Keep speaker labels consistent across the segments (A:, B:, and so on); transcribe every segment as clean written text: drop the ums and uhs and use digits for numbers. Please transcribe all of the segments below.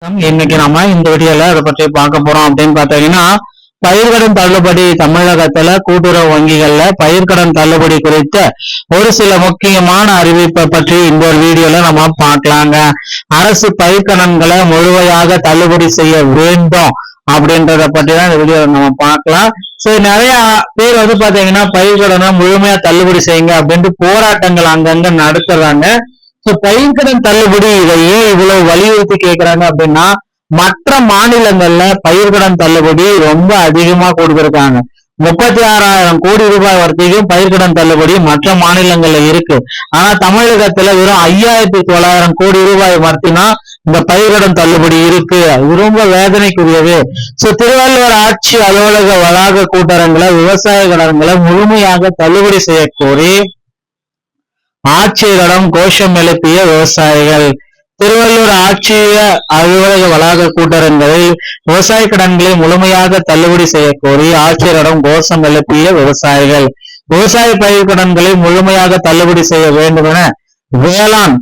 A: இன்னைக்கு நம்ம இந்த வீடியோல அதை பற்றி பார்க்க போறோம் அப்படின்னு பார்த்தீங்கன்னா, பயிர்க்கடன் தள்ளுபடி தமிழகத்துல கூட்டுறவு வங்கிகள்ல பயிர்க்கடன் தள்ளுபடி குறித்த ஒரு சில முக்கியமான அறிவிப்பை பற்றி இந்த ஒரு வீடியோல நம்ம பார்க்கலாங்க. அரசு பயிர்க்கடன்களை முழுமையாக தள்ளுபடி செய்ய வேண்டும் அப்படின்றத பற்றி தான் இந்த வீடியோல நம்ம பார்க்கலாம். சரி, நிறைய பேர் பாத்தீங்கன்னா பயிர்க்கடனை முழுமையா தள்ளுபடி செய்யுங்க அப்படின்ட்டு போராட்டங்கள் அங்கங்க நடத்துறாங்க. பயிர்க்கடன் தள்ளுபடி இதை ஏன் இவ்வளவு வலியுறுத்தி கேட்கிறாங்க அப்படின்னா, மற்ற மாநிலங்கள்ல பயிர்க்கடன் தள்ளுபடி ரொம்ப அதிகமா கொடுத்திருக்காங்க. 36,000 கோடி ரூபாய் வரைக்கும் பயிர்க்கடன் தள்ளுபடி மற்ற மாநிலங்கள்ல இருக்கு. ஆனா தமிழகத்துல வெறும் 5,900 கோடி ரூபாய் மட்டும்தான் இந்த பயிர்க்கடன் தள்ளுபடி இருக்கு. இது ரொம்ப வேதனைக்குரியது. திருவள்ளுவர் ஆட்சி அலுவலக வளாக கூட்டரங்களை விவசாய கடன்களை முழுமையாக தள்ளுபடி செய்ய கோரி ஆட்சியரிடம் கோஷம் எழுப்பிய விவசாயிகள். திருவள்ளூர் ஆட்சிய அலுவலக வளாக கூட்டரங்களில் விவசாய கடன்களை முழுமையாக தள்ளுபடி செய்ய கோரி ஆட்சியரிடம் கோஷம் எழுப்பிய விவசாயிகள். விவசாய பயிர் கடன்களை முழுமையாக தள்ளுபடி செய்ய வேண்டும் என வேளாண்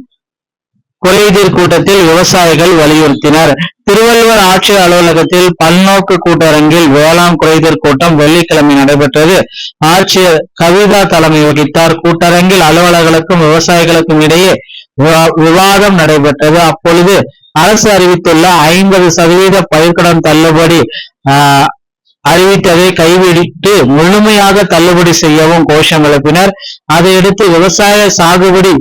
A: குறைதீர் கூட்டத்தில் விவசாயிகள் வலியுறுத்தினர். திருவள்ளுவர் ஆட்சி அலுவலகத்தில் பல்நோக்கு கூட்டரங்கில் வேளாண் குறைதீர் கூட்டம் வெள்ளிக்கிழமை நடைபெற்றது. ஆட்சியர் கவிதா தலைமை வகித்தார். கூட்டரங்கில் அலுவலர்களுக்கும் விவசாயிகளுக்கும் இடையே விவாதம் நடைபெற்றது. அப்பொழுது அரசு அறிவித்துள்ள 50% பயிர்க்கடன் தள்ளுபடி அறிவித்ததை கைவிட்டு முழுமையாக தள்ளுபடி செய்யவும் கோஷம் எழுப்பினர். அதையடுத்து விவசாய சாகுபடி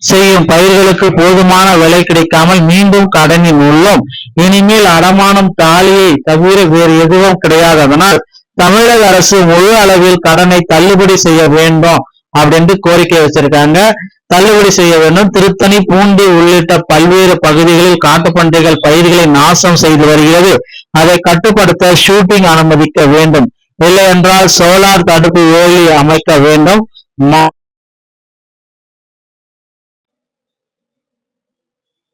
A: செய்யும் பயிர்களுக்கு போதுமான விலை கிடைக்காமல் மீண்டும் கடனில் உள்ளோம். இனிமேல் அடமானம் தாலியை தவிர வேறு எதுவும் கிடையாது. அதனால் தமிழக அரசு முழு அளவில் கடனை தள்ளுபடி செய்ய வேண்டும் அப்படின்ட்டு கோரிக்கை வச்சிருக்காங்க. தள்ளுபடி செய்ய வேண்டும். திருத்தணி, பூண்டி உள்ளிட்ட பல்வேறு பகுதிகளில் காட்டுப்பன்றிகள் பயிர்களை நாசம் செய்து வருகிறது. அதை கட்டுப்படுத்த ஷூட்டிங் அனுமதிக்க வேண்டும். இல்லை என்றால் சோலார் தடுப்பு வேலி அமைக்க வேண்டும்.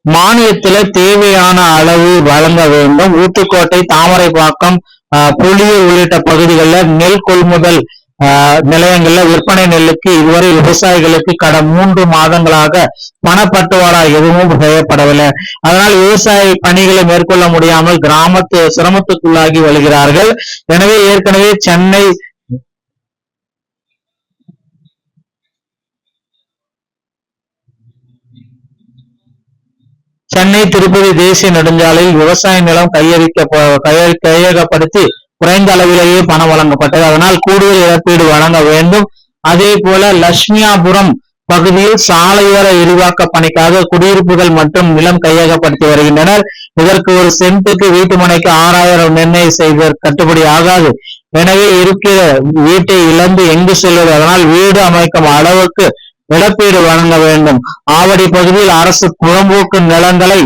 A: மானியத்துல தேவையான அளவு வழங்க வேண்டும். ஊத்துக்கோட்டை, தாமரைப்பாக்கம், புலியூர் உள்ளிட்ட பகுதிகளில் நெல் கொள்முதல் நிலையங்கள்ல விற்பனை நெல்லுக்கு இதுவரை விவசாயிகளுக்கு கடந்த 3 மாதங்களாக பணப்பட்டுவாடா எதுவும் செய்யப்படவில்லை. அதனால் விவசாய பணிகளை மேற்கொள்ள முடியாமல் கிராமத்து சிரமத்துக்குள்ளாகி வருகிறார்கள். எனவே ஏற்கனவே சென்னை திருப்பதி தேசிய நெடுஞ்சாலையில் விவசாய நிலம் கையகப்படுத்தி குறைந்த அளவிலேயே பணம் வழங்கப்பட்டது. அதனால் கூடுதல் இழப்பீடு வழங்க வேண்டும். அதே போல லட்சுமியாபுரம் பகுதியில் சாலையோர விரிவாக்க பணிக்காக குடியிருப்புகள் மற்றும் நிலம் கையகப்படுத்தி வருகின்றனர். இதற்கு ஒரு சென்ட்டுக்கு வீட்டு மனைக்கு 6,000 நிர்ணயம் செய்வது கட்டுப்படி ஆகாது. எனவே இருக்கிற வீட்டை இழந்து எங்கு செல்வது? அதனால் வீடு அமைக்கும் அளவுக்கு இழப்பீடு வழங்க வேண்டும். ஆவடி பகுதியில் அரசு புறம்போக்கு நிலங்களை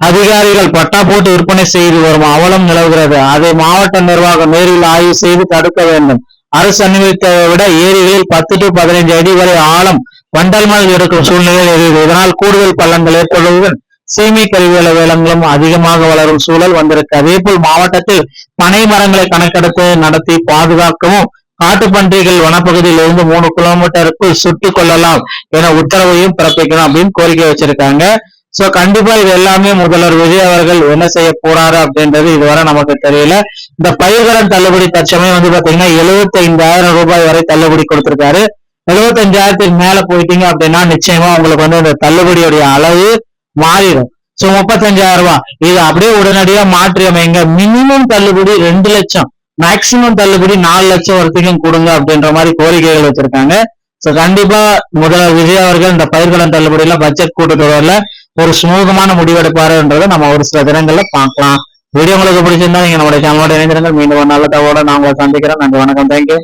A: அதிகாரிகள் பட்டா போட்டு விற்பனை செய்து வரும் அவலம் நிலவுகிறது. அதை மாவட்ட நிர்வாகம் நேரில் ஆய்வு செய்து தடுக்க வேண்டும். அரசு அனுமதித்ததை விட ஏரிகளில் 10 to 15 அடி வரை ஆழம் வண்டல் மணல் எடுக்கும் சூழ்நிலை இருக்கிறது. இதனால் கூடுதல் பள்ளங்கள் ஏற்படுவதுடன் சீமை கருவேல வேளங்களும் அதிகமாக வளரும் சூழல் வந்திருக்கு. அதே போல் மாவட்டத்தில் பனை மரங்களை கணக்கெடுத்து நடத்தி பாதுகாக்கவும் காட்டுப்பன்றிகள் வனப்பகுதியில் இருந்து 3 கிலோமீட்டருக்குள் சுட்டுக் கொள்ளலாம் என உத்தரவையும் பிறப்பிக்கணும் அப்படின்னு கோரிக்கை வச்சிருக்காங்க. கண்டிப்பா இது எல்லாமே முதல்வர் விஜய் அவர்கள் என்ன செய்ய போறாரு அப்படின்றது இதுவரை நமக்கு தெரியல. இந்த பயிர்க்கடன் தள்ளுபடி தற்சமயம் பாத்தீங்கன்னா 75,000 ரூபாய் வரை தள்ளுபடி கொடுத்திருக்காரு. 75,000க்கு மேல போயிட்டீங்க அப்படின்னா நிச்சயமா உங்களுக்கு இந்த தள்ளுபடியுடைய அளவு மாறிடும். 35,000 ரூபாய் இது அப்படியே உடனடியா மாற்றி அமைங்க. மினிமம் தள்ளுபடி 2 லட்சம், மேக்சிமம் தள்ளுபடி 4 லட்சம் வரைக்கும் கொடுங்க அப்படின்ற மாதிரி கோரிக்கைகள் வச்சிருக்காங்க. கண்டிப்பா முதல்வர் விஜய் அவர்கள் இந்த பயிர்க்கடன் தள்ளுபடியில பட்ஜெட் கூட்டத்தொடர்ல ஒரு சுமூகமான முடிவெடுப்பாருன்றதை நம்ம ஒரு சில தினங்கள்ல பார்க்கலாம். வீடியோ உங்களுக்கு பிடிச்சிருந்தா நீங்க நம்மளுடைய சேனலோட இணைந்திருங்கள். மீண்டும் ஒரு நல்ல தகவலோட நான் உங்களை சந்திக்கிறேன். நன்றி, வணக்கம், தேங்க்யூ.